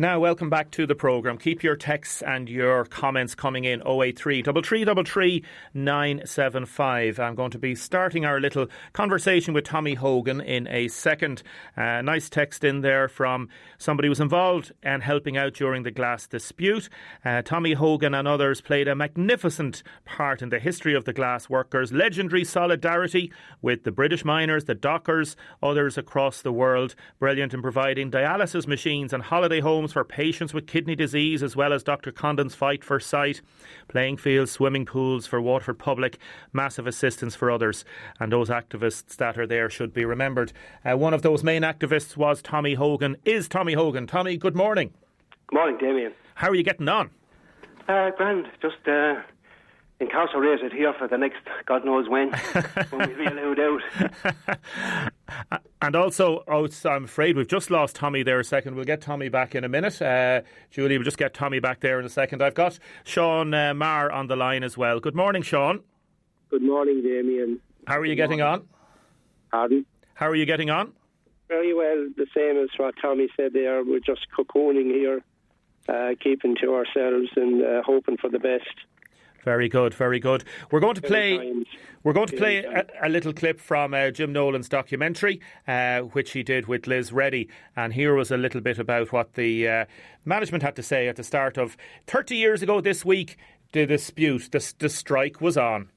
Now, welcome back to the programme. Keep your texts and your comments coming in 083 333 975. I'm going to be starting our little conversation with Tommy Hogan in a second. Nice text in there from somebody who was involved and helping out during the glass dispute. Tommy Hogan and others played a magnificent part in the history of the glass workers. Legendary solidarity with the British miners, the dockers, others across the world. Brilliant in providing dialysis machines and holiday homes for patients with kidney disease, as well as Dr. Condon's fight for sight, playing fields, swimming pools for Waterford Public, massive assistance for others, and those activists that are there should be remembered. One of those main activists was Tommy Hogan, is Tommy Hogan. Tommy, good morning. Good morning, Damien. How are you getting on? Grand, just incarcerated here for the next God knows when we'll be allowed out. And also, I'm afraid we've just lost Tommy there a second. We'll get Tommy back in a minute. Julie, we'll just get Tommy back there in a second. I've got Sean Marr on the line as well. Good morning, Sean. Good morning, Damien. How are you getting on? Pardon? How are you getting on? Very well, the same as what Tommy said there. We're just cocooning here, keeping to ourselves and hoping for the best. Very good, very good. We're going to play a little clip from Jim Nolan's documentary, which he did with Liz Reddy. And here was a little bit about what the management had to say at the start of 30 years ago this week. The dispute, the strike was on.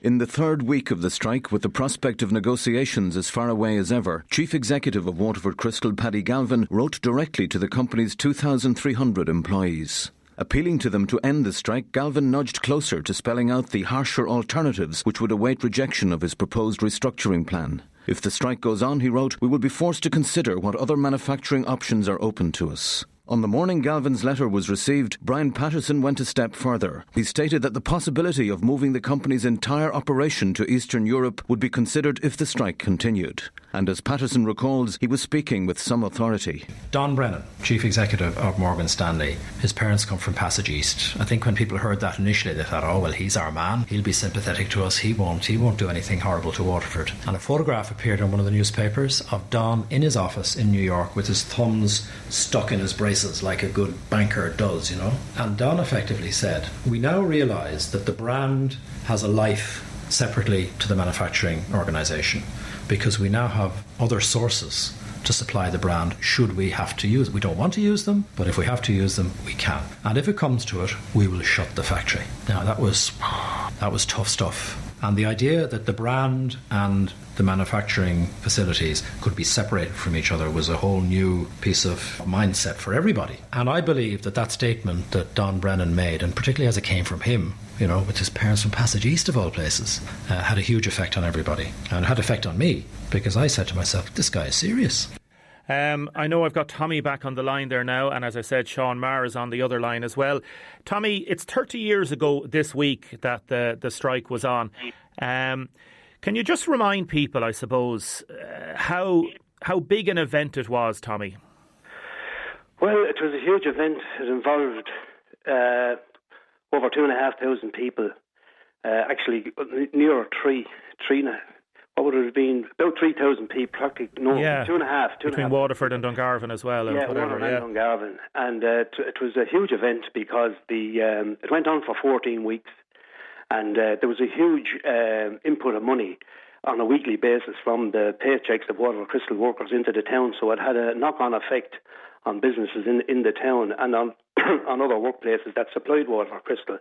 In the third week of the strike, with the prospect of negotiations as far away as ever, Chief Executive of Waterford Crystal, Paddy Galvin, wrote directly to the company's 2,300 employees. Appealing to them to end the strike, Galvin nudged closer to spelling out the harsher alternatives which would await rejection of his proposed restructuring plan. If the strike goes on, he wrote, we will be forced to consider what other manufacturing options are open to us. On the morning Galvin's letter was received, Brian Patterson went a step further. He stated that the possibility of moving the company's entire operation to Eastern Europe would be considered if the strike continued. And as Patterson recalls, he was speaking with some authority. Don Brennan, Chief Executive of Morgan Stanley, his parents come from Passage East. I think when people heard that initially, they thought, oh, well, he's our man. He'll be sympathetic to us. He won't do anything horrible to Waterford. And a photograph appeared in one of the newspapers of Don in his office in New York with his thumbs stuck in his braces like a good banker does, you know. And Don effectively said, we now realise that the brand has a life separately to the manufacturing organisation, because we now have other sources to supply the brand should we have to use it. We don't want to use them, but if we have to use them, we can. And if it comes to it, we will shut the factory. Now, that was tough stuff. And the idea that the brand and the manufacturing facilities could be separated from each other was a whole new piece of mindset for everybody. And I believe that statement that Don Brennan made, and particularly as it came from him, you know, with his parents from Passage East of all places, had a huge effect on everybody. And it had effect on me, because I said to myself, this guy is serious. I know I've got Tommy back on the line there now, and as I said, Sean Marr is on the other line as well. Tommy, it's 30 years ago this week that the strike was on. Can you just remind people, I suppose, how big an event it was, Tommy? Well, it was a huge event. It involved over 2,500 people. Actually, near three. What would it have been? About 3,000 people, practically. No, yeah. 2.5. Between Waterford and Dungarvan as well. Yeah, Waterford and Dungarvan. And it was a huge event because it went on for 14 weeks. And there was a huge input of money on a weekly basis from the paychecks of Waterford Crystal workers into the town. So it had a knock-on effect on businesses in the town and on other workplaces that supplied Waterford Crystal.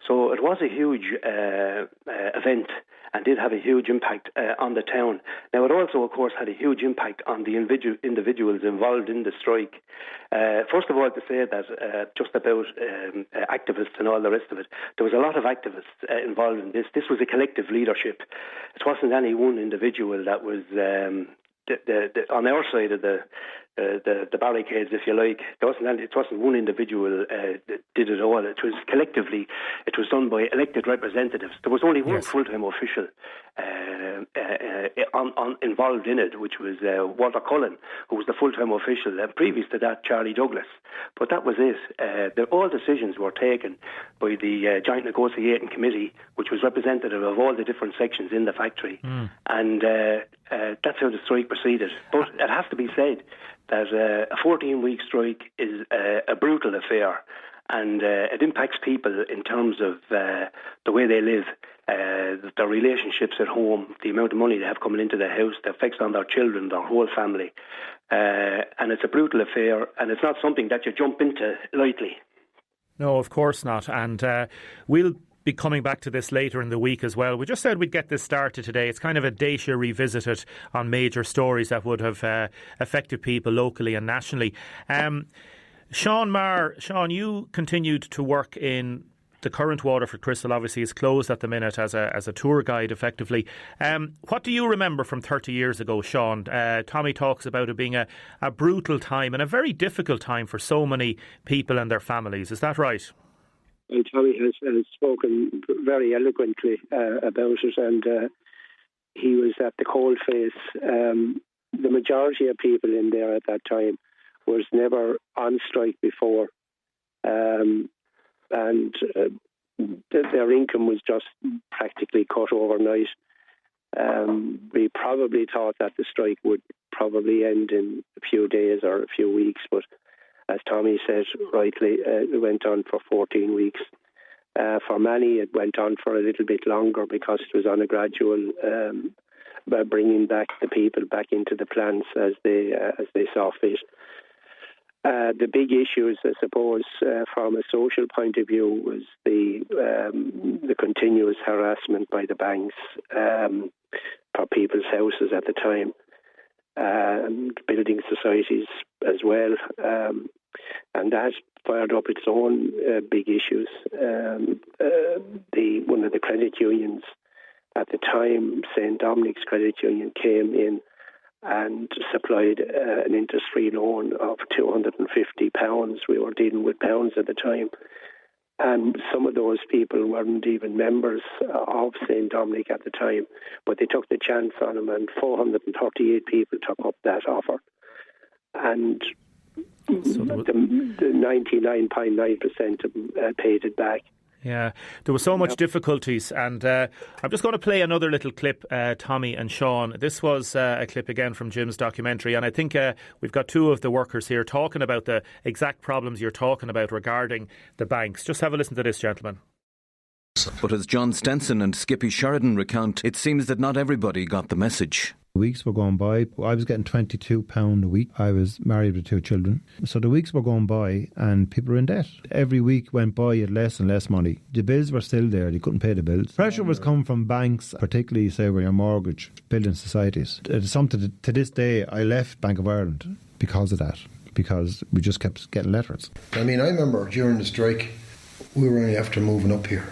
So it was a huge event and did have a huge impact on the town. Now, it also, of course, had a huge impact on the individuals involved in the strike. First of all, to say that just about activists and all the rest of it, there was a lot of activists involved in this. This was a collective leadership. It wasn't any one individual that was on our side of the barricades, if you like. It wasn't one individual that did it all. It was collectively. It was done by elected representatives. There was only one full-time official involved in it, which was Walter Cullen, who was the full-time official. Previous to that, Charlie Douglas. But that was it. All decisions were taken by the Joint Negotiating Committee, which was representative of all the different sections in the factory. And that's how the strike proceeded. But it has to be said that a 14-week strike is a brutal affair, and it impacts people in terms of the way they live, their relationships at home, the amount of money they have coming into their house, the effects on their children, their whole family. And it's a brutal affair, and it's not something that you jump into lightly. No, of course not. And we'll be coming back to this later in the week as well. We just said we'd get this started today. It's kind of a Deise revisited on major stories that would have affected people locally and nationally. Sean Marr, Sean, you continued to work in the current Waterford Crystal. Obviously is closed at the minute as a tour guide effectively. What do you remember from 30 years ago, Sean? Tommy talks about it being a brutal time and a very difficult time for so many people and their families. Is that right? Well, Tommy has spoken very eloquently about it, and he was at the coalface. The majority of people in there at that time was never on strike before, and their income was just practically cut overnight. We probably thought that the strike would probably end in a few days or a few weeks, but as Tommy said rightly, it went on for 14 weeks. For many, it went on for a little bit longer because it was on a gradual bringing back the people back into the plants as they saw fit. The big issues, I suppose, from a social point of view, was the continuous harassment by the banks for people's houses at the time, and building societies as well, and that fired up its own big issues. One of the credit unions at the time, St. Dominic's Credit Union, came in and supplied an interest-free loan of £250. We were dealing with pounds at the time. And some of those people weren't even members of St. Dominic at the time, but they took the chance on them, and 438 people took up that offer. And the 99.9% of them paid it back. Yeah, there were so much difficulties, and I'm just going to play another little clip, Tommy and Sean. This was a clip again from Jim's documentary, and I think we've got two of the workers here talking about the exact problems you're talking about regarding the banks. Just have a listen to this, gentlemen. But as John Stenson and Skippy Sheridan recount, it seems that not everybody got the message. Weeks were going by. I was getting £22 a week. I was married with 2 children. So the weeks were going by and people were in debt. Every week went by, you had less and less money. The bills were still there. They couldn't pay the bills. Pressure was coming from banks, particularly, say, with your mortgage, building societies. It's something to this day, I left Bank of Ireland because of that, because we just kept getting letters. I mean, I remember during the strike, we were only after moving up here.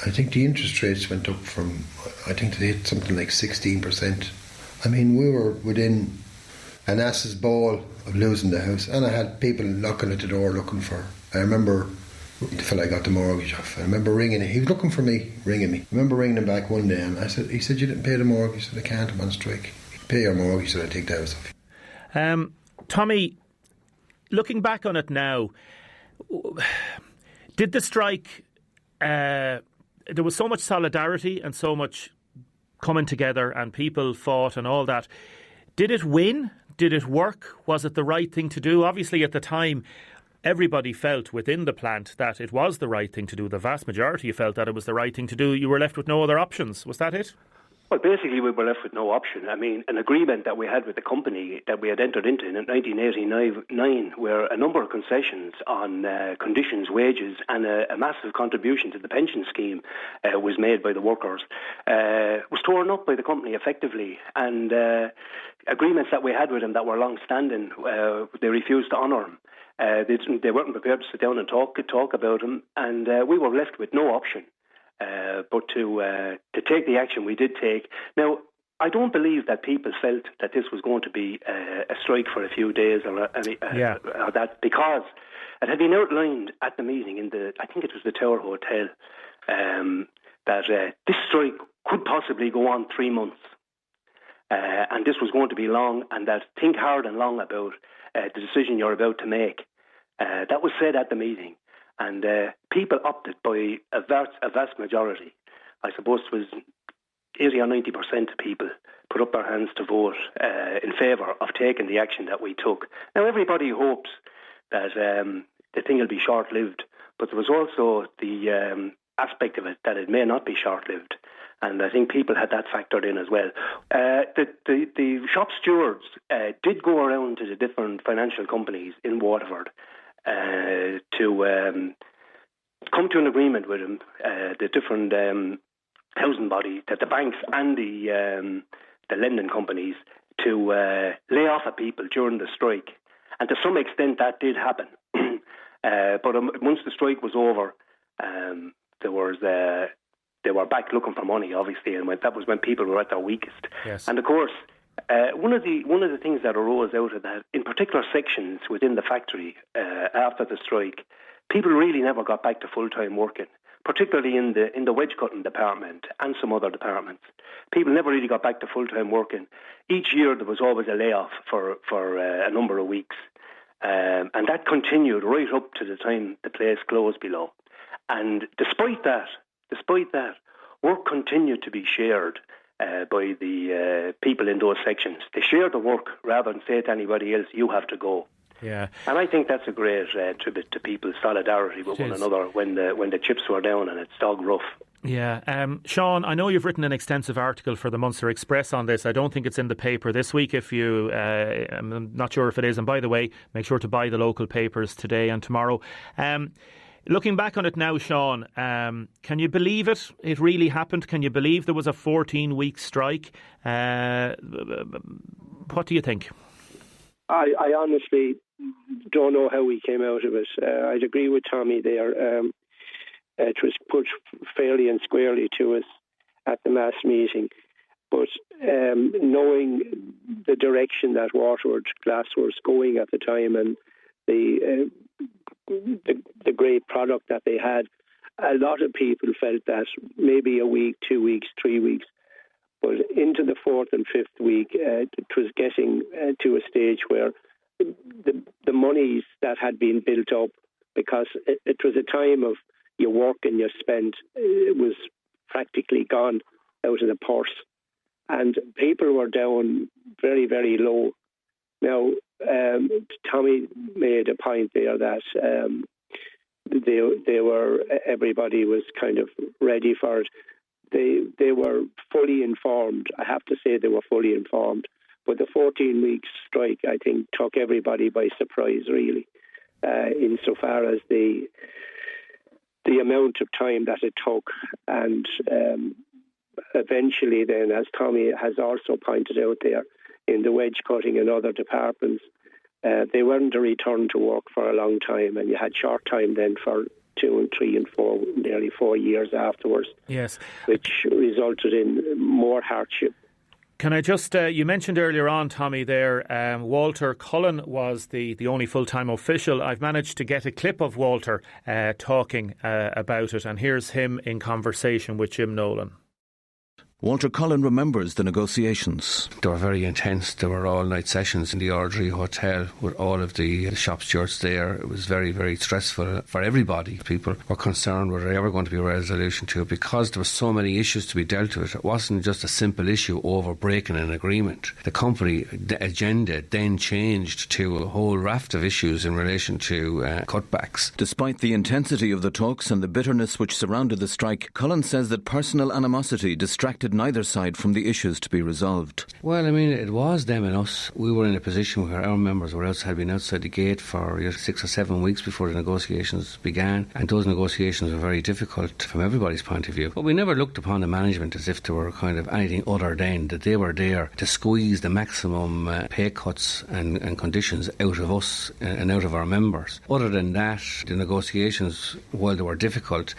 I think the interest rates went up from, I think they hit something like 16%. I mean, we were within an ass's ball of losing the house, and I had people knocking at the door looking for. I remember the fella I got the mortgage off. I remember ringing him. He was looking for me, ringing me. I remember ringing him back one day, and he said, "You didn't pay the mortgage." I said, "I can't. I'm on strike." "Pay your mortgage," so I take the house off you. Tommy, looking back on it now, did the strike? There was so much solidarity and so much coming together, and people fought and all that. Did it win? Did it work? Was it the right thing to do? Obviously, at the time, everybody felt within the plant that it was the right thing to do. The vast majority felt that it was the right thing to do. You were left with no other options. Was that it? Well, basically, we were left with no option. I mean, an agreement that we had with the company that we had entered into in 1989 were a number of concessions on conditions, wages, and a massive contribution to the pension scheme was made by the workers. Was torn up by the company effectively, and agreements that we had with them that were long-standing, they refused to honour them. They weren't prepared to sit down and talk about them, and we were left with no option. But to take the action we did take. Now, I don't believe that people felt that this was going to be a strike for a few days or that, because it had been outlined at the meeting I think it was the Tower Hotel, that this strike could possibly go on 3 months, and this was going to be long, and that think hard and long about the decision you're about to make. That was said at the meeting. And people opted by a vast majority. I suppose it was 80 or 90% of people put up their hands to vote in favour of taking the action that we took. Now, everybody hopes that the thing will be short-lived, but there was also the aspect of it that it may not be short-lived. And I think people had that factored in as well. The shop stewards did go around to the different financial companies in Waterford to come to an agreement with them, the different housing bodies, that the banks and the lending companies, to lay off at people during the strike. And to some extent that did happen. But once the strike was over, they were back looking for money, obviously, and that was when people were at their weakest. Yes. And of course, one of the things that arose out of that, in particular sections within the factory after the strike, people really never got back to full-time working, particularly in the wedge cutting department and some other departments. People never really got back to full-time working. Each year there was always a layoff for a number of weeks, and that continued right up to the time the place closed below. And despite that, work continued to be shared by the people in those sections. They shared the work rather than say to anybody else, you have to go. Yeah. And I think that's a great tribute to people's solidarity with one another when the chips were down and it's dog rough. Yeah. Sean, I know you've written an extensive article for the Munster Express on this. I don't think it's in the paper this week. I'm not sure if it is. And by the way, make sure to buy the local papers today and tomorrow. Looking back on it now, Sean, can you believe it? It really happened. Can you believe there was a 14-week strike? What do you think? I honestly don't know how we came out of it. I'd agree with Tommy there. It was put fairly and squarely to us at the mass meeting. But knowing the direction that Waterford Glass was going at the time and the great product that they had, a lot of people felt that maybe a week, 2 weeks, 3 weeks. But into the fourth and fifth week, it was getting to a stage where the monies that had been built up, because it was a time of your work and your spend, it was practically gone out of the purse. And people were down very, very low. Now, Tommy made a point there that everybody was kind of ready for it. They were fully informed. I have to say they were fully informed. But the 14-week strike, I think, took everybody by surprise, really, insofar as the amount of time that it took. And eventually then, as Tommy has also pointed out there, in the wedge cutting and other departments, they weren't to return to work for a long time, and you had short time then for 2 and 3 and 4, nearly 4 years afterwards. Yes, which resulted in more hardship. Can I just, you mentioned earlier on, Tommy, there, Walter Cullen was the only full-time official. I've managed to get a clip of Walter talking about it, and here's him in conversation with Jim Nolan. Walter Cullen remembers the negotiations. They were very intense. There were all-night sessions in the Ardrey Hotel with all of the shop stewards there. It was very, very stressful for everybody. People were concerned were there ever going to be a resolution to it, because there were so many issues to be dealt with. It wasn't just a simple issue over breaking an agreement. The company agenda then changed to a whole raft of issues in relation to cutbacks. Despite the intensity of the talks and the bitterness which surrounded the strike, Cullen says that personal animosity distracted neither side from the issues to be resolved. Well, I mean, it was them and us. We were in a position where our members had been outside the gate for 6 or 7 weeks before the negotiations began, and those negotiations were very difficult from everybody's point of view. But we never looked upon the management as if they were kind of anything other than that they were there to squeeze the maximum pay cuts and conditions out of us and out of our members. Other than that, the negotiations, while they were difficult,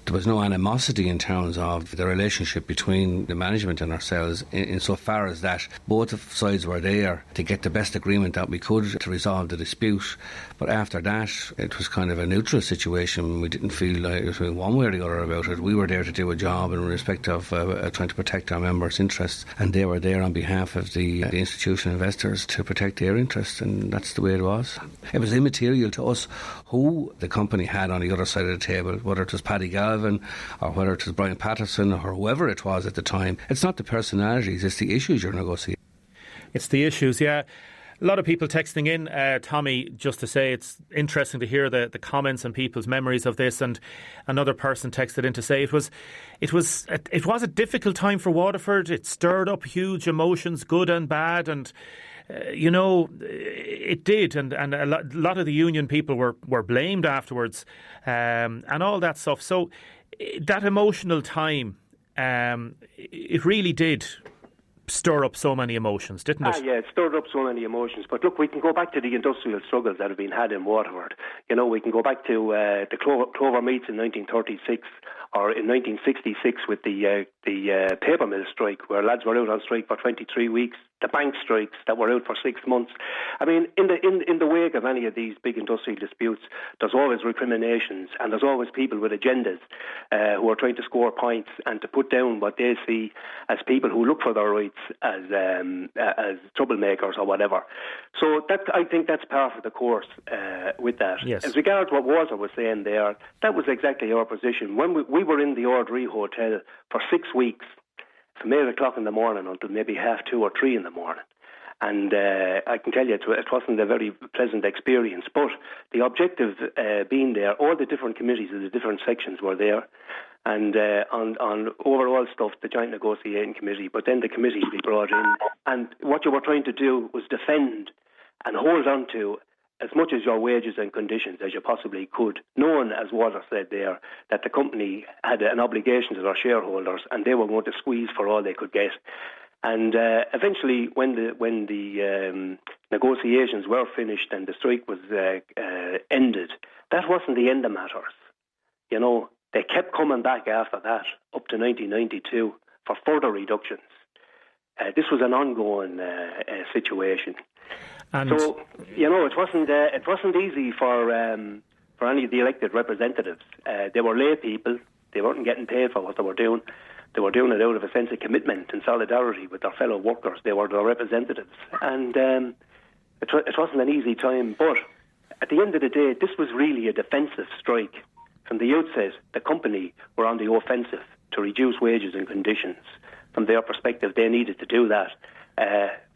there was no animosity in terms of the relationship between the management and ourselves, insofar as that both sides were there to get the best agreement that we could to resolve the dispute. But after that, it was kind of a neutral situation. We didn't feel like it was one way or the other about it. We were there to do a job in respect of trying to protect our members' interests, and they were there on behalf of the institutional investors to protect their interests, and that's the way it was. It was immaterial to us who the company had on the other side of the table, whether it was Paddy Galvin Galvin, or whether it was Brian Patterson, or whoever it was at the time. It's not the personalities, it's the issues you're negotiating. It's the issues, yeah. A lot of people texting in, Tommy, just to say it's interesting to hear the comments and people's memories of this. And another person texted in to say it was a difficult time for Waterford. It stirred up huge emotions, good and bad, and it did. And a lot of the union people were blamed afterwards, and all that stuff. So that emotional time, it really did stir up so many emotions, didn't it? Yeah, it stirred up so many emotions. But look, we can go back to the industrial struggles that have been had in Waterford. We can go back to the Clover Meats in 1936, or in 1966 with the paper mill strike, where lads were out on strike for 23 weeks. The bank strikes that were out for 6 months. I mean, in the wake of any of these big industrial disputes, there's always recriminations, and there's always people with agendas who are trying to score points and to put down what they see as people who look for their rights as troublemakers or whatever. So I think that's part of the course with that. Yes. As regards what Walter was saying there, that was exactly our position. When we were in the Ardree Hotel for 6 weeks, from 8 o'clock in the morning until maybe 2:30 or 3 in the morning. And I can tell you it wasn't a very pleasant experience. But the objective being there, all the different committees of the different sections were there. And on overall stuff, the Joint Negotiating Committee, but then the committees we brought in. And what you were trying to do was defend and hold on to as much as your wages and conditions as you possibly could, knowing, as Walter said there, that the company had an obligation to their shareholders and they were going to squeeze for all they could get. And eventually, when the negotiations were finished and the strike was ended, that wasn't the end of matters. They kept coming back after that, up to 1992, for further reductions. This was an ongoing situation. And so, it wasn't easy for any of the elected representatives. They were lay people. They weren't getting paid for what they were doing. They were doing it out of a sense of commitment and solidarity with their fellow workers. They were their representatives. And it wasn't an easy time. But at the end of the day, this was really a defensive strike. From the outset, the company were on the offensive to reduce wages and conditions. From their perspective, they needed to do that.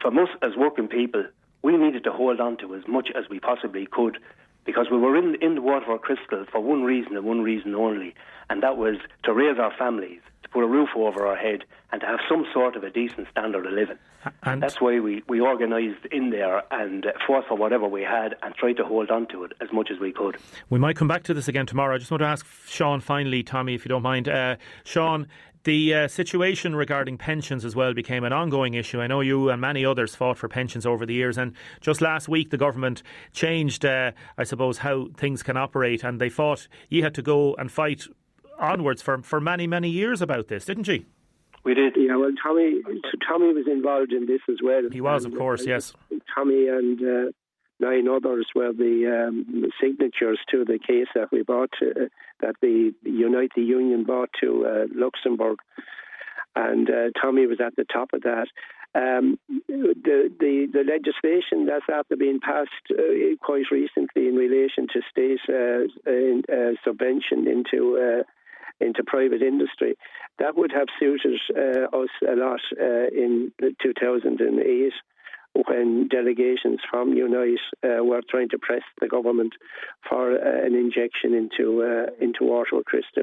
For us as working people, we needed to hold on to as much as we possibly could, because we were in the Waterford Crystal for one reason and one reason only, and that was to raise our families, to put a roof over our head, and to have some sort of a decent standard of living. And that's why we organised in there and fought for whatever we had and tried to hold on to it as much as we could. We might come back to this again tomorrow. I just want to ask Sean finally, Tommy, if you don't mind. Sean, the situation regarding pensions as well became an ongoing issue. I know you and many others fought for pensions over the years, and just last week the government changed, I suppose, how things can operate, and they thought you had to go and fight onwards for many, many years about this, didn't you? We did, yeah. Well, Tommy was involved in this as well. He was, of course, yes. Tommy and 9 others were the signatures to the case that we brought, that the Unite the Union brought to Luxembourg, and Tommy was at the top of that. The legislation that's after being passed quite recently in relation to state subvention into private industry, that would have suited us a lot in 2008. When delegations from Unite were trying to press the government for an injection into Waterford Crystal.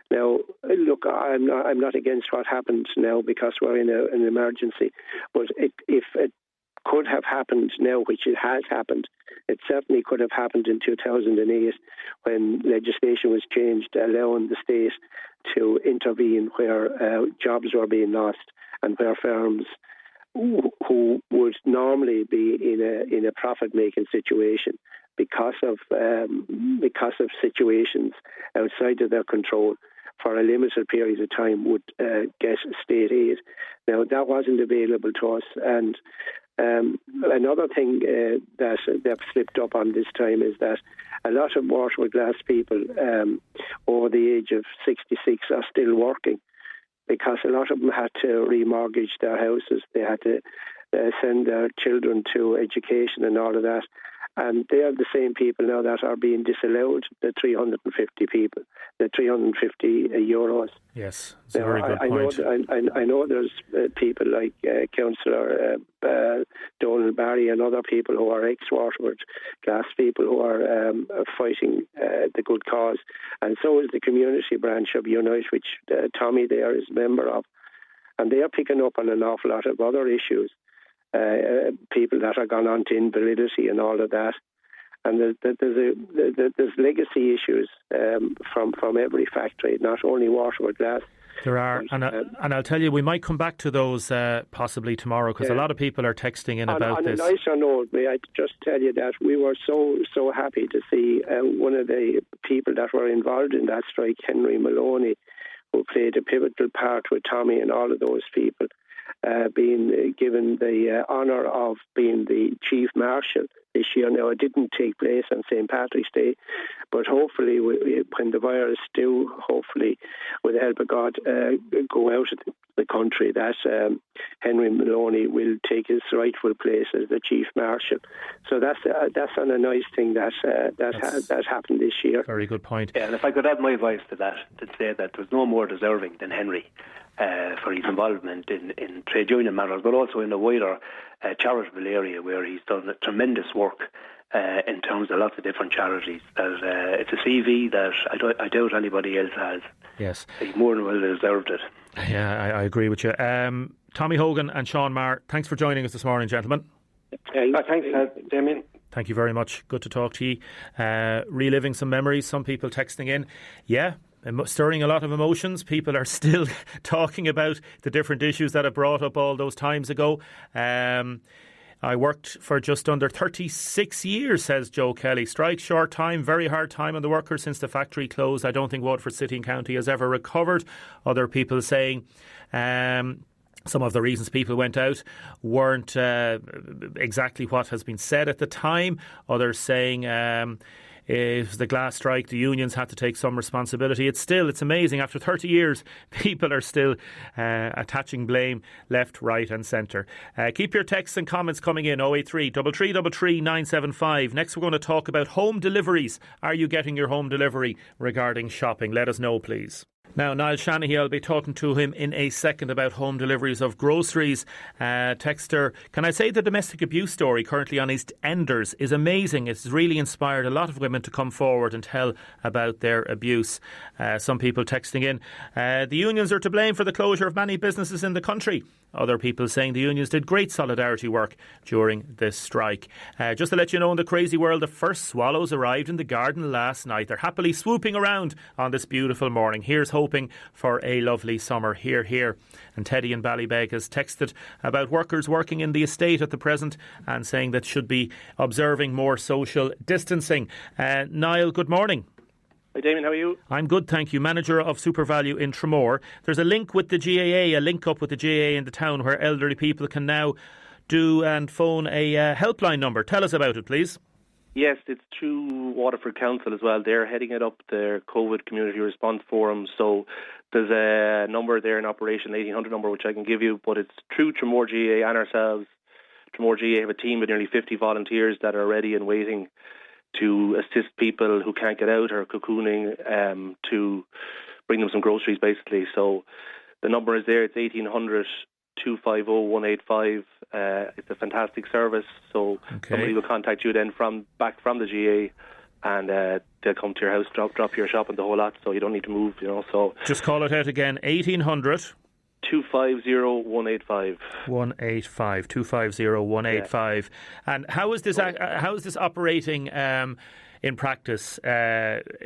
Now, look, I'm not against what happened now because we're in an emergency, but if it could have happened now, which it has happened, it certainly could have happened in 2008 when legislation was changed allowing the state to intervene where jobs were being lost and where firms who would normally be in a profit-making situation because of situations outside of their control for a limited period of time would get state aid. Now, that wasn't available to us, and another thing that slipped up on this time is that a lot of Waterford Glass people over the age of 66 are still working, because a lot of them had to remortgage their houses. They had to send their children to education and all of that. And they are the same people now that are being disallowed, the 350 people, the 350 euros. Yes, it's a very good point. I know there's people like Councillor Donald Barry and other people who are ex-Waterford Glass people who are fighting the good cause. And so is the community branch of Unite, which Tommy there is a member of. And they are picking up on an awful lot of other issues. People that are gone on to invalidity and all of that, and there's legacy issues from every factory, not only Waterford Glass. There are, and I'll tell you, we might come back to those possibly tomorrow, because a lot of people are texting in about this. On a nicer note, may I just tell you that we were so happy to see one of the people that were involved in that strike, Henry Maloney, who played a pivotal part with Tommy and all of those people, being given the honour of being the Chief Marshal this year. Now, it didn't take place on St. Patrick's Day, but hopefully when the virus do, hopefully, with the help of God, go out of the country, that Henry Maloney will take his rightful place as the Chief Marshal. So that's on a nice thing that happened this year. Very good point. Yeah, and if I could add my voice to that, to say that there's no more deserving than Henry for his involvement in trade union matters, but also in a wider charitable area where he's done tremendous work in terms of lots of different charities. It's a CV that I doubt anybody else has. Yes. He more than well deserved it. Yeah, I agree with you. Tommy Hogan and Sean Marr, thanks for joining us this morning, gentlemen. Thanks, Damien. Thank you very much. Good to talk to you. Reliving some memories, some people texting in. Yeah, stirring a lot of emotions. People are still talking about the different issues that I brought up all those times ago. I worked for just under 36 years, says Joe Kelly. Strike, short time, very hard time on the workers since the factory closed. I don't think Waterford City and County has ever recovered. Other people saying some of the reasons people went out weren't exactly what has been said at the time. Others saying if the glass strike, the unions had to take some responsibility. It's amazing. After 30 years, people are still attaching blame left, right and centre. Keep your texts and comments coming in. 083 333 975. Next we're going to talk about home deliveries. Are you getting your home delivery regarding shopping? Let us know, please. Now, Niall Shanahy, I'll be talking to him in a second about home deliveries of groceries. Texter, can I say the domestic abuse story currently on East Enders is amazing. It's really inspired a lot of women to come forward and tell about their abuse. Some people texting in, the unions are to blame for the closure of many businesses in the country. Other people saying the unions did great solidarity work during this strike. Just to let you know, in the crazy world, the first swallows arrived in the garden last night. They're happily swooping around on this beautiful morning. Here's hoping for a lovely summer. Hear, hear. And Teddy in Ballybeg has texted about workers working in the estate at the present and saying that should be observing more social distancing. Niall, good morning. Hi Damien, how are you? I'm good, thank you. Manager of SuperValue in Rramore. There's a link with the GAA, a link up with the GAA in the town where elderly people can now do and phone a helpline number. Tell us about it, please. Yes, it's through Waterford Council as well. They're heading it up, their COVID Community Response Forum. So there's a number there in operation, 1800 number, which I can give you, but it's through Rramore GAA and ourselves. Rramore GAA have a team of nearly 50 volunteers that are ready and waiting to assist people who can't get out or cocooning, to bring them some groceries, basically. So the number is there. It's 1800 250 185. It's a fantastic service. So somebody will contact you then back from the GA, and they'll come to your house, drop your shop and the whole lot. So you don't need to move, So just call it out again. 1800 250 185. 185 250 185. Yeah. And how is this operating in practice?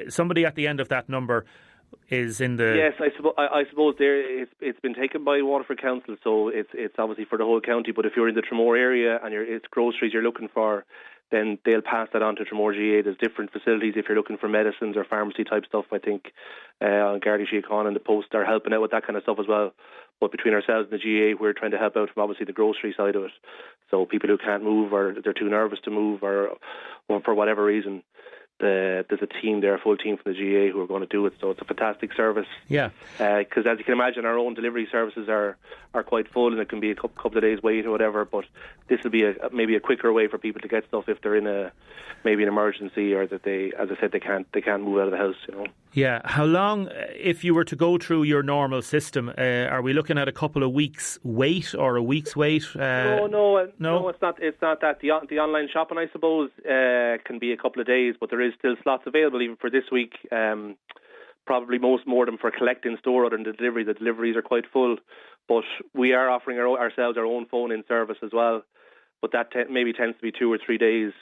Somebody at the end of that number is in the... Yes, I suppose there it's been taken by Waterford Council, so it's obviously for the whole county. But if you're in the Rramore area and it's groceries you're looking for, then they'll pass that on to Rramore GA. There's different facilities if you're looking for medicines or pharmacy type stuff. I think on Gardaí Síochána and the Post are helping out with that kind of stuff as well. But between ourselves and the GA, we're trying to help out from obviously the grocery side of it. So people who can't move or they're too nervous to move or for whatever reason, there's a team there, a full team from the GA who are going to do it. So it's a fantastic service. Yeah. Because as you can imagine, our own delivery services are quite full, and it can be a couple of days wait or whatever. But this will be maybe a quicker way for people to get stuff if they're in maybe an emergency, or that they, as I said, they can't move out of the house. Yeah. How long, if you were to go through your normal system, are we looking at a couple of weeks wait or a week's wait? No, it's not. It's not that. The online shopping, I suppose, can be a couple of days, but there is still slots available even for this week. Probably more of them for collect in store other than the delivery. The deliveries are quite full, but we are offering ourselves our own phone-in service as well. But that maybe tends to be 2 or 3 days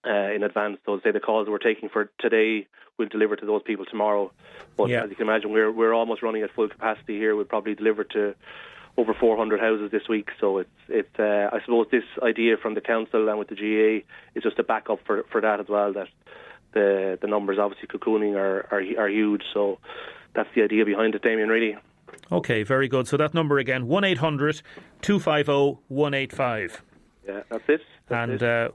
in advance. So say the calls we're taking for today, we'll deliver to those people tomorrow. But as you can imagine, we're almost running at full capacity here. We'll probably deliver to over 400 houses this week. So it's I suppose this idea from the council and with the GA is just a backup for that as well. That the numbers, obviously cocooning, are huge. So that's the idea behind it, Damien, really. Okay, very good. So that number again, 1800 250 185. Yeah, that's it.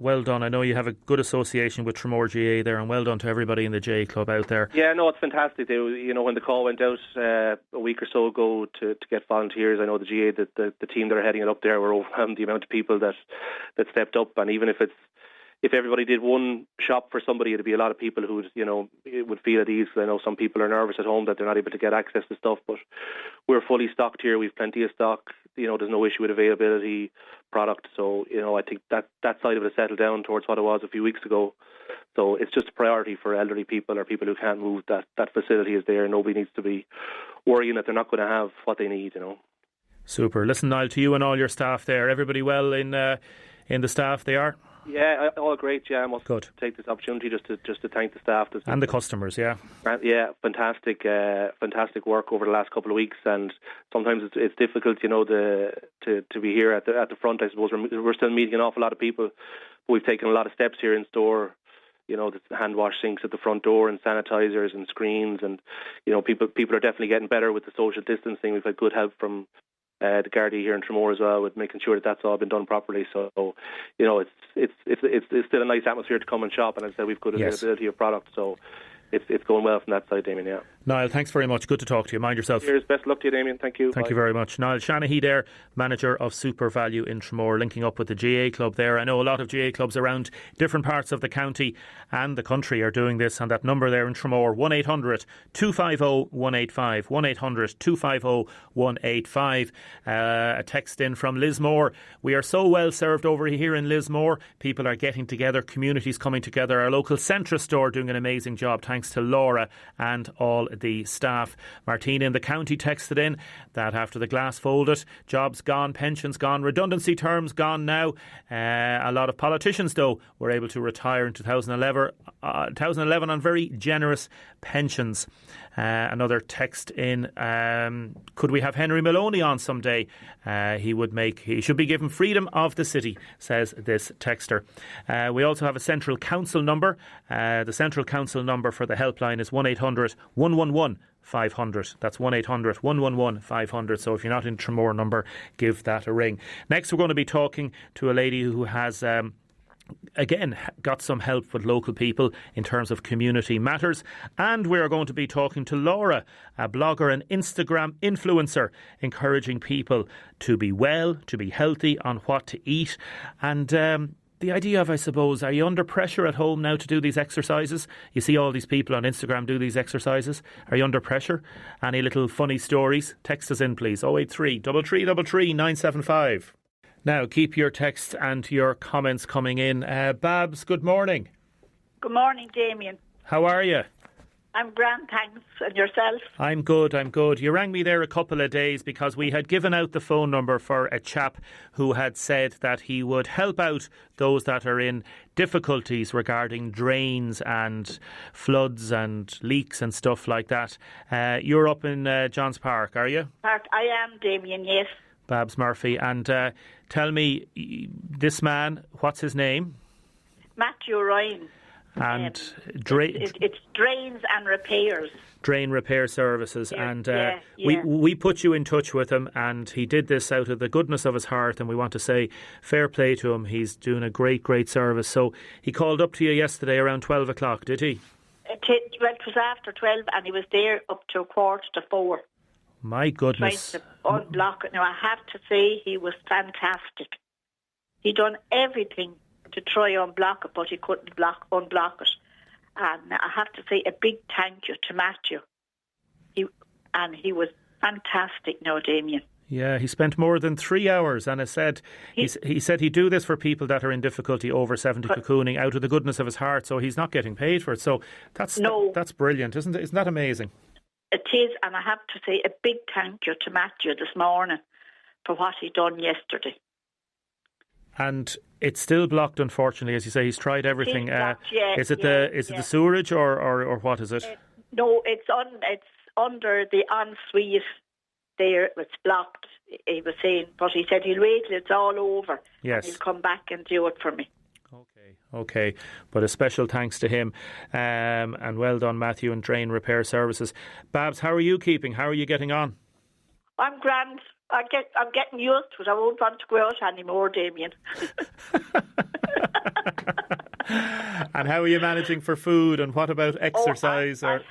Well done. I know you have a good association with Rramore GA there, and well done to everybody in the GA club out there. Yeah, no, it's fantastic. When the call went out a week or so ago to get volunteers, I know the GA, the team that are heading it up there, were overwhelmed the amount of people that stepped up. And even if everybody did one shop for somebody, it'd be a lot of people who would feel at ease. I know some people are nervous at home that they're not able to get access to stuff, but we're fully stocked here. We've plenty of stock. There's no issue with availability, product. So I think that side of it has settled down towards what it was a few weeks ago. So it's just a priority for elderly people or people who can't move. That facility is there. Nobody needs to be worrying that they're not going to have what they need. Super. Listen, Niall, to you and all your staff there. Everybody well in the staff? They are. Yeah, all great. Yeah, I must take this opportunity just to thank the staff and the customers. Yeah, fantastic work over the last couple of weeks. And sometimes it's difficult, to be here at the front. I suppose we're still meeting an awful lot of people, but we've taken a lot of steps here in store. The hand wash sinks at the front door and sanitizers and screens, and people are definitely getting better with the social distancing. We've had good help from the Gardaí here in Rramore as well, with making sure that that's all been done properly. So, it's still a nice atmosphere to come and shop, and as I said, we've good availability of product. So, it's going well from that side, Damien. Yeah. Niall, thanks very much. Good to talk to you. Mind yourself. Cheers. Best of luck to you, Damien. Thank you. Thank you very much. Niall Shanahy there, manager of Super Value in Rramore, linking up with the GA club there. I know a lot of GA clubs around different parts of the county and the country are doing this, and that number there in Rramore, 1800 250 185, 1800 250 185. A text in from Lismore. We are so well served over here in Lismore. People are getting together, communities coming together. Our local Centra store doing an amazing job, thanks to Laura and all the staff. Martina in the county texted in that after the glass folded, jobs gone, pensions gone, redundancy terms gone now. A lot of politicians, though, were able to retire in 2011 on very generous pensions. Another text in, could we have Henry Maloney on someday? He should be given freedom of the city, says this texter. We also have a central council number. The central council number for the helpline is 1800 111 500. That's 1800 111 500. So if you're not in Rramore number, give that a ring. Next, we're going to be talking to a lady who has again got some help with local people in terms of community matters, and we're going to be talking to Laura, a blogger and Instagram influencer, encouraging people to be well, to be healthy, on what to eat, and the idea of, I suppose, are you under pressure at home now to do these exercises? You see all these people on Instagram do these exercises. Are you under pressure? Any little funny stories? Text us in, please. 083 333 975. Now, keep your texts and your comments coming in. Babs, good morning. Good morning, Damien. How are you? I'm grand, thanks. And yourself? I'm good. You rang me there a couple of days because we had given out the phone number for a chap who had said that he would help out those that are in difficulties regarding drains and floods and leaks and stuff like that. You're up in Johns Park, are you? I am, Damien, yes. Babs Murphy. And tell me, this man, what's his name? Matthew Ryan. And it's drains and repairs. Drain repair services, we put you in touch with him, and he did this out of the goodness of his heart, and we want to say fair play to him. He's doing a great service. So he called up to you yesterday around 12 o'clock, did he? It was after 12, and he was there up to 3:45. My goodness. Trying to unblock it. Now, I have to say he was fantastic. He done everything to try and unblock it, but he couldn't unblock it. And I have to say a big thank you to Matthew. He was fantastic now, Damien. Yeah, he spent more than 3 hours, and he said he'd do this for people that are in difficulty over 70 cocooning out of the goodness of his heart, so he's not getting paid for it. So that's brilliant, isn't it? Isn't that amazing? It is, and I have to say a big thank you to Matthew this morning for what he done yesterday. And it's still blocked, unfortunately, as you say. He's tried everything. Is it the sewerage or what is it? No, it's under the ensuite. There, it's blocked. He was saying, but he said he'll wait till it's all over. Yes, and he'll come back and do it for me. Okay. But a special thanks to him, and well done, Matthew, and Drain Repair Services. Babs, how are you keeping? How are you getting on? I'm grand. I'm getting used to it. I won't want to go out anymore, Damien. And how are you managing for food? And what about exercise? I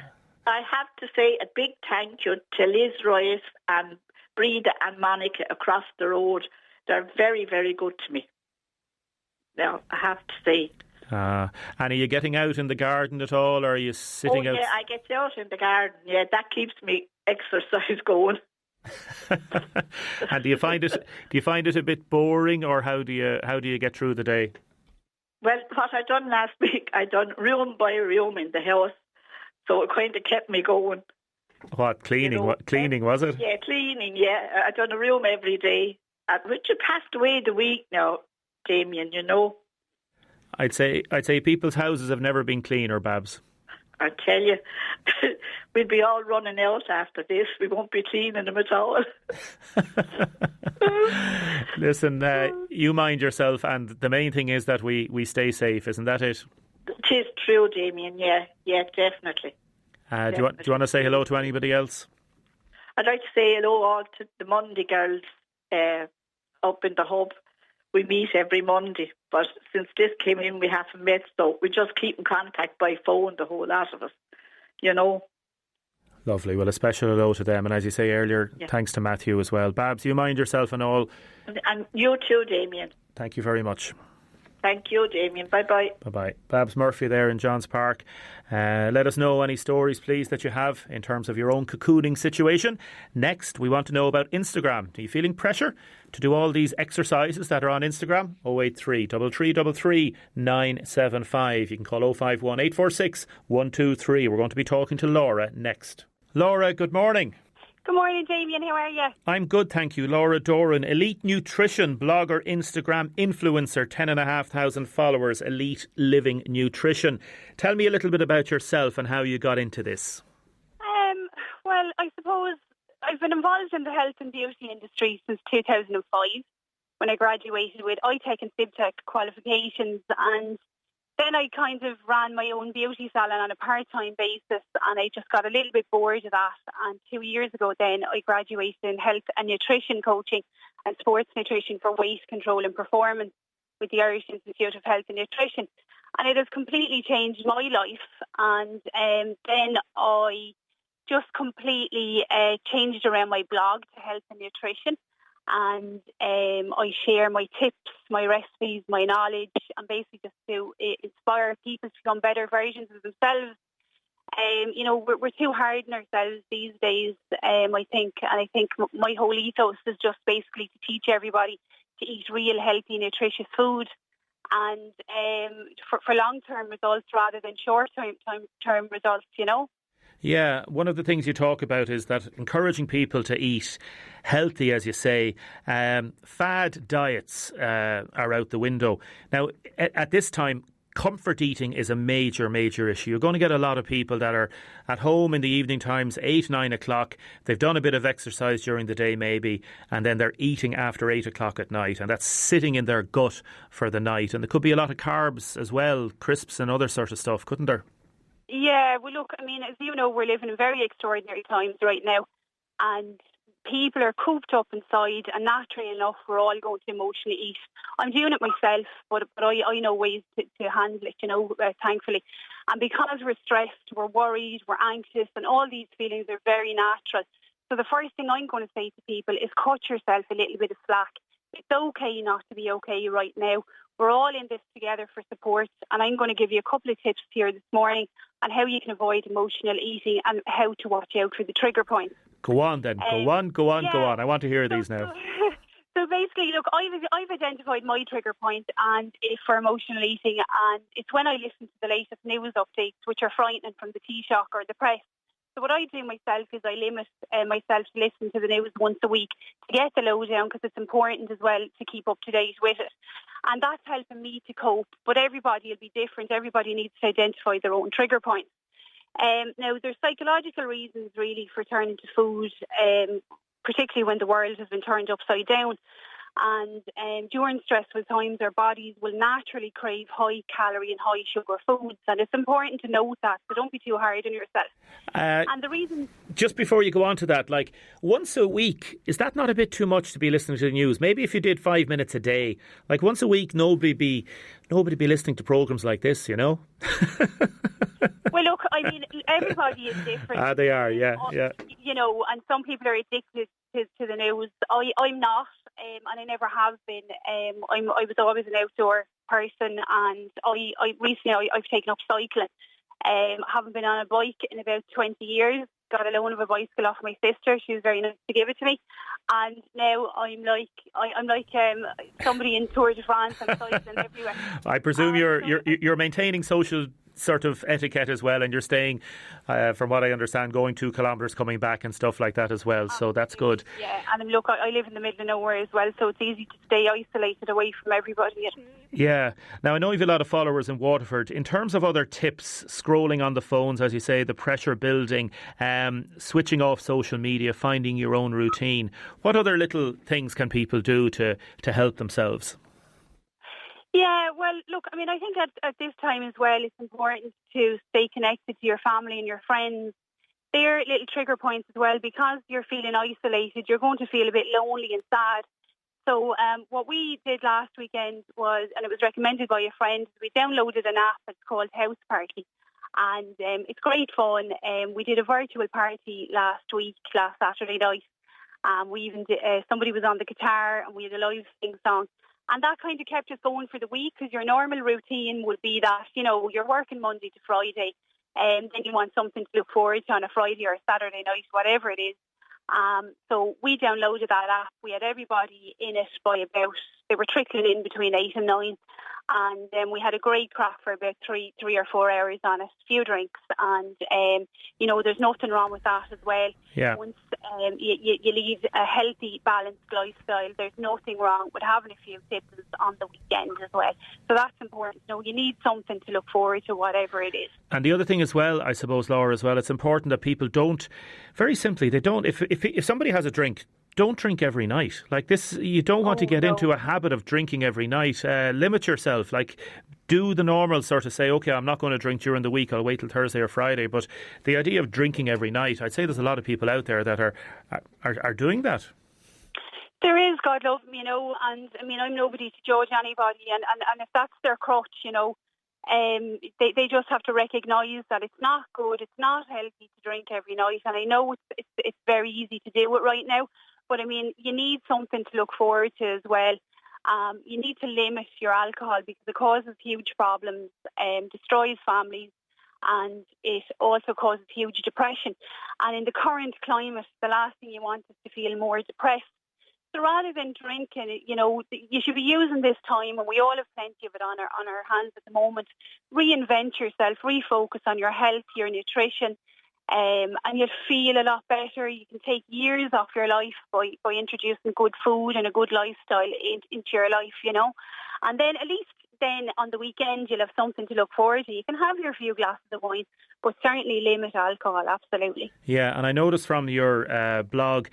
have to say a big thank you to Liz Royce and Breda and Monica across the road. They're very, very good to me. Now, I have to say. And are you getting out in the garden at all, or are you sitting out? Yeah, I get out in the garden. Yeah, that keeps me exercise going. And do you find it a bit boring, or how do you get through the day? Well, what I done last week, I done room by room in the house, so it kind of kept me going. What, cleaning? What cleaning was it? Yeah, cleaning. Yeah, I done a room every day. Richard passed away the week now, Damien. You know. I'd say people's houses have never been cleaner, Babs. I tell you, we'll be all running out after this. We won't be cleaning them at all. Listen, you mind yourself, and the main thing is that we stay safe, isn't that it? It is true, Damien, yeah, definitely. Do you want to say hello to anybody else? I'd like to say hello all to the Monday girls up in the hub. We meet every Monday, but since this came in, we haven't met, so we just keep in contact by phone, the whole lot of us, you know. Lovely. Well, a special hello to them, and as you say earlier, thanks to Matthew as well. Babs, you mind yourself and all. And you too, Damien. Thank you very much. Thank you, Damien. Bye-bye. Bye-bye. Babs Murphy there in Johns Park. Let us know any stories, please, that you have in terms of your own cocooning situation. Next, we want to know about Instagram. Are you feeling pressure to do all these exercises that are on Instagram? 083 3333 975. You can call 051 846 123. We're going to be talking to Laura next. Laura, good morning. Good morning, Damien. How are you? I'm good, thank you. Laura Doran, Elite Nutrition, blogger, Instagram influencer, 10,500 followers, Elite Living Nutrition. Tell me a little bit about yourself and how you got into this. Well, I suppose I've been involved in the health and beauty industry since 2005 when I graduated with iTech and SibTech qualifications, and then I kind of ran my own beauty salon on a part-time basis, and I just got a little bit bored of that. And 2 years ago then I graduated in health and nutrition coaching and sports nutrition for weight control and performance with the Irish Institute of Health and Nutrition. And it has completely changed my life. And then I just completely changed around my blog to health and nutrition. And I share my tips, my recipes, my knowledge, and basically just to inspire people to become better versions of themselves. We're too hard on ourselves these days, I think. And I think my whole ethos is just basically to teach everybody to eat real, healthy, nutritious food, and for long-term results rather than short-term results, you know. Yeah, one of the things you talk about is that encouraging people to eat healthy, as you say. Fad diets are out the window. Now, at this time, comfort eating is a major issue. You're going to get a lot of people that are at home in the evening times, 8, 9 o'clock. They've done a bit of exercise during the day maybe, and then they're eating after 8 o'clock at night, and that's sitting in their gut for the night. And there could be a lot of carbs as well, crisps and other sort of stuff, couldn't there? Yeah, well, look, I mean, as you know, we're living in very extraordinary times right now, and people are cooped up inside, and naturally enough, we're all going to emotionally eat. I'm doing it myself, but I know ways to handle it, thankfully. And because we're stressed, we're worried, we're anxious, and all these feelings are very natural. So the first thing I'm going to say to people is cut yourself a little bit of slack. It's okay not to be okay right now. We're all in this together for support, and I'm going to give you a couple of tips here this morning on how you can avoid emotional eating and how to watch out for the trigger points. Go on then. Go on. I want to hear these now. So basically, look, I've identified my trigger point and for emotional eating, and it's when I listen to the latest news updates, which are frightening from the Taoiseach or the press. So what I do myself is I limit myself to listen to the news once a week to get the lowdown, because it's important as well to keep up to date with it. And that's helping me to cope. But everybody will be different. Everybody needs to identify their own trigger points. Now, there's psychological reasons really for turning to food, particularly when the world has been turned upside down. And during stressful times, our bodies will naturally crave high calorie and high sugar foods. And it's important to note that, so don't be too hard on yourself. And the reason... Just before you go on to that, like once a week, is that not a bit too much to be listening to the news? Maybe if you did 5 minutes a day, like once a week, nobody be listening to programmes like this, you know? Well, look, I mean, everybody is different. They are, yeah. You know, and some people are addicted to the news. I'm not, and I never have been. I was always an outdoor person, and I've taken up cycling. I haven't been on a bike in about 20 years. Got a loan of a bicycle off my sister. She was very nice to give it to me, and now I'm like somebody in Tour de France. I'm cycling everywhere. I presume you're maintaining social sort of etiquette as well, and you're staying, from what I understand, going 2 kilometres, coming back and stuff like that as well. So that's good. Yeah, and look, I live in the middle of nowhere as well, so it's easy to stay isolated away from everybody. Yeah. Now, I know you've a lot of followers in Waterford. In terms of other tips, scrolling on the phones, as you say, the pressure building, switching off social media, finding your own routine, what other little things can people do to help themselves? Yeah, well, look, I mean, I think at this time as well, it's important to stay connected to your family and your friends. They're little trigger points as well, because you're feeling isolated. You're going to feel a bit lonely and sad. So what we did last weekend was, and it was recommended by a friend, we downloaded an app. It's called House Party. And it's great fun. We did a virtual party last Saturday night. We even did, somebody was on the guitar, and we had a live sing-song. And that kind of kept us going for the week, because your normal routine would be that, you know, you're working Monday to Friday, and then you want something to look forward to on a Friday or a Saturday night, whatever it is. So we downloaded that app. We had everybody in it they were trickling in between 8 and 9. And then we had a great crack for about 3 or 4 hours on it, a few drinks. And, you know, there's nothing wrong with that as well. Yeah. Once you lead a healthy, balanced lifestyle, there's nothing wrong with having a few sips on the weekend as well. So that's important. You know, you need something to look forward to, whatever it is. And the other thing as well, I suppose, Laura, as well, it's important that people don't, very simply, they don't, if somebody has a drink, don't drink every night. Like this, you don't want to get into a habit of drinking every night. Limit yourself. Like, do the normal sort of say, okay, I'm not going to drink during the week. I'll wait till Thursday or Friday. But the idea of drinking every night, I'd say there's a lot of people out there that are doing that. There is, God love them, you know. And I mean, I'm nobody to judge anybody. And if that's their crutch, you know, they just have to recognise that it's not good. It's not healthy to drink every night. And I know it's very easy to do it right now. But I mean, you need something to look forward to as well. You need to limit your alcohol, because it causes huge problems, destroys families, and it also causes huge depression. And in the current climate, the last thing you want is to feel more depressed. So rather than drinking, you know, you should be using this time, and we all have plenty of it on our hands at the moment. Reinvent yourself, refocus on your health, your nutrition. And you'll feel a lot better. You can take years off your life by introducing good food and a good lifestyle into your life, you know. And then at least then on the weekend you'll have something to look forward to. You can have your few glasses of wine, but certainly limit alcohol, absolutely. Yeah, and I noticed from your blog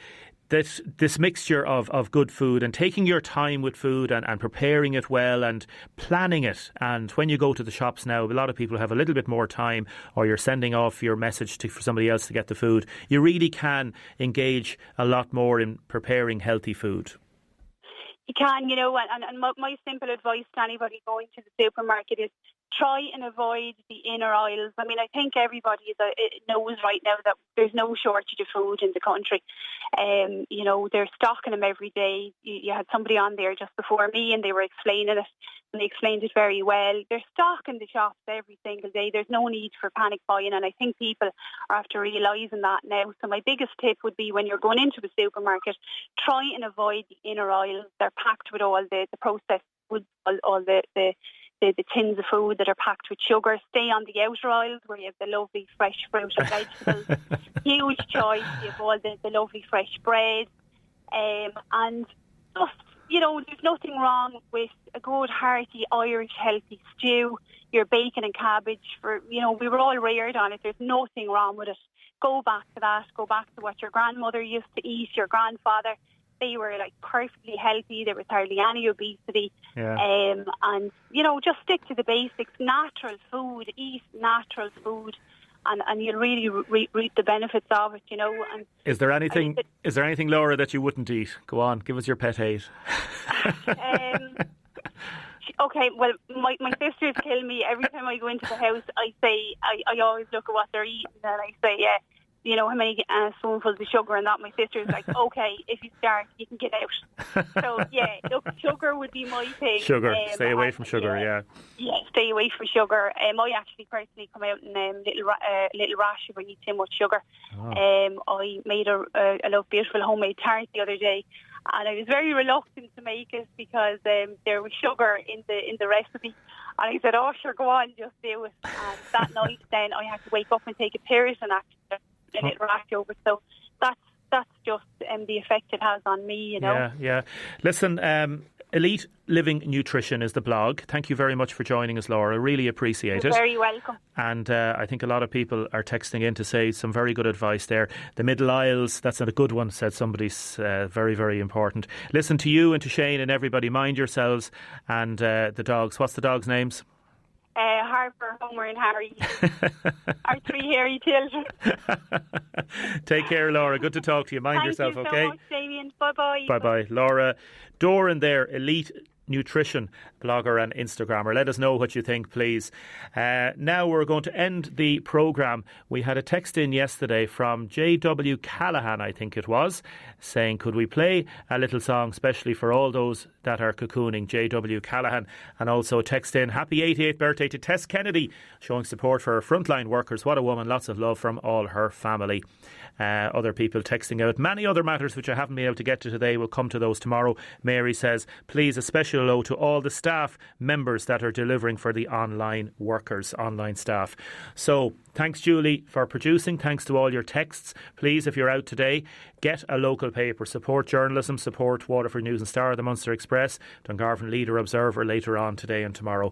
that this mixture of good food and taking your time with food and preparing it well and planning it. And when you go to the shops now, a lot of people have a little bit more time, or you're sending off your message for somebody else to get the food. You really can engage a lot more in preparing healthy food. You can, and my simple advice to anybody going to the supermarket is try and avoid the inner aisles. I mean, I think everybody knows right now that there's no shortage of food in the country. They're stocking them every day. You had somebody on there just before me and they were explaining it, and they explained it very well. They're stocking the shops every single day. There's no need for panic buying, and I think people are after realising that now. So my biggest tip would be, when you're going into the supermarket, try and avoid the inner aisles. They're packed with all the processed foods, all the tins of food that are packed with sugar. Stay on the outer aisles where you have the lovely fresh fruit and vegetables. Huge choice. You have all the lovely fresh bread. And just, there's nothing wrong with a good, hearty, Irish, healthy stew. Your bacon and cabbage, we were all reared on it. There's nothing wrong with it. Go back to that. Go back to what your grandmother used to eat, your grandfather. They were perfectly healthy. There was hardly any obesity. Yeah. And just stick to the basics. Natural food. Eat natural food, and you'll really reap the benefits of it. And is there anything, Laura, that you wouldn't eat? Go on, give us your pet hate. Okay, well, my sisters kill me every time I go into the house. I say I always look at what they're eating, and I say, how many spoonfuls of sugar and that. My sister's like, okay, if you start, you can get out. So, look, sugar would be my thing. Sugar, stay away from sugar, yeah. Yeah, stay away from sugar. I actually personally come out in little rash if I eat too much sugar. Oh. I made a beautiful homemade tart the other day, and I was very reluctant to make it because there was sugar in the recipe. And I said, oh, sure, go on, just do it. And that night then I had to wake up and take a Pearson actually. A little rash over, so that's just the effect it has on me, Yeah. Listen, Elite Living Nutrition is the blog. Thank you very much for joining us, Laura. Really appreciate it. You're very welcome. And I think a lot of people are texting in to say some very good advice there. The middle aisles, that's not a good one, said somebody's very, very important. Listen, to you and to Shane and everybody, mind yourselves, and the dogs. What's the dogs' names? Harper, Homer and Harry. Our three hairy children. Take care, Laura. Good to talk to you. Mind yourself, okay? Thank you so much, Damien. Bye-bye. Bye-bye. Laura Doran there, Elite Nutrition blogger and Instagrammer. Let us know what you think, please. Now we're going to end the programme. We had a text in yesterday from J.W. Callahan, I think it was, saying, could we play a little song especially for all those that are cocooning? J.W. Callahan. And also a text in, happy 88th birthday to Tess Kennedy, showing support for her frontline workers. What a woman. Lots of love from all her family. Other people texting out many other matters which I haven't been able to get to today. We'll come to those tomorrow. Mary says, please, a special hello to all the staff members that are delivering for the online workers, online staff. So thanks, Julie, for producing. Thanks to all your texts. Please, if you're out today, get a local paper. Support journalism, support Waterford News and Star, the Munster Express, Dungarvan Leader, Observer later on today and tomorrow.